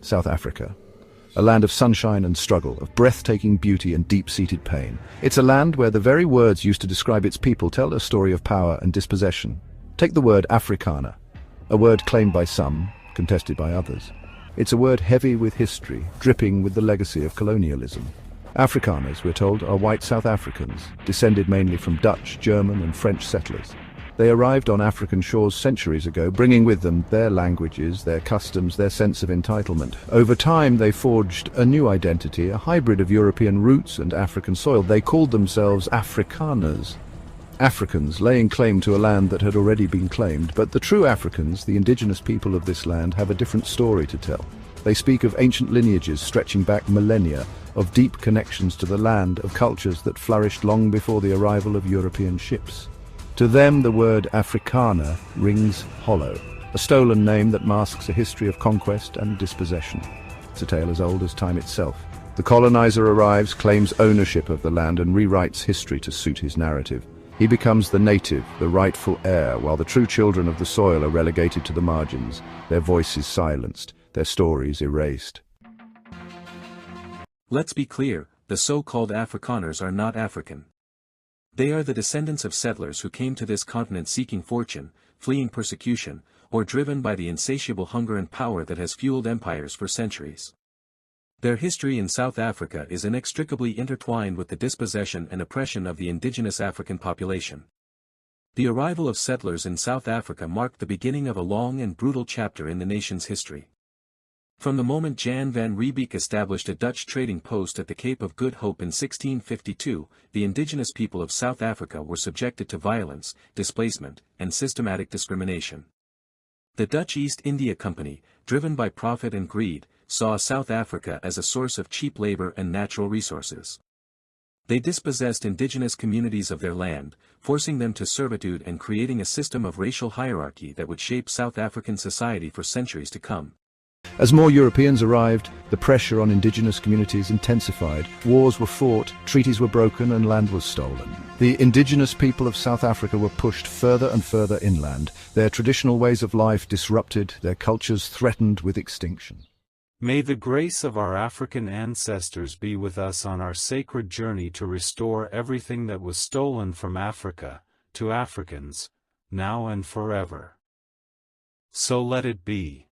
South Africa. A land of sunshine and struggle, of breathtaking beauty and deep-seated pain. It's a land where the very words used to describe its people tell a story of power and dispossession. Take the word Afrikaner, a word claimed by some, contested by others. It's a word heavy with history, dripping with the legacy of colonialism. Afrikaners, we're told, are white South Africans, descended mainly from Dutch, German and French settlers. They arrived on African shores centuries ago, bringing with them their languages, their customs, their sense of entitlement. Over time, they forged a new identity, a hybrid of European roots and African soil. They called themselves Afrikaners. Africans, laying claim to a land that had already been claimed. But the true Africans, the indigenous people of this land, have a different story to tell. They speak of ancient lineages stretching back millennia, of deep connections to the land, of cultures that flourished long before the arrival of European ships. To them, the word Afrikaner rings hollow, a stolen name that masks a history of conquest and dispossession. It's a tale as old as time itself. The colonizer arrives, claims ownership of the land and rewrites history to suit his narrative. He becomes the native, the rightful heir, while the true children of the soil are relegated to the margins, their voices silenced, their stories erased. Let's be clear, the so-called Afrikaners are not African. They are the descendants of settlers who came to this continent seeking fortune, fleeing persecution, or driven by the insatiable hunger and power that has fueled empires for centuries. Their history in South Africa is inextricably intertwined with the dispossession and oppression of the indigenous African population. The arrival of settlers in South Africa marked the beginning of a long and brutal chapter in the nation's history. From the moment Jan van Riebeeck established a Dutch trading post at the Cape of Good Hope in 1652, the indigenous people of South Africa were subjected to violence, displacement, and systematic discrimination. The Dutch East India Company, driven by profit and greed, saw South Africa as a source of cheap labor and natural resources. They dispossessed indigenous communities of their land, forcing them to servitude and creating a system of racial hierarchy that would shape South African society for centuries to come. As more Europeans arrived, the pressure on indigenous communities intensified. Wars were fought, treaties were broken, and land was stolen. The indigenous people of South Africa were pushed further and further inland, their traditional ways of life disrupted, their cultures threatened with extinction. May the grace of our African ancestors be with us on our sacred journey to restore everything that was stolen from Africa, to Africans, now and forever. So let it be.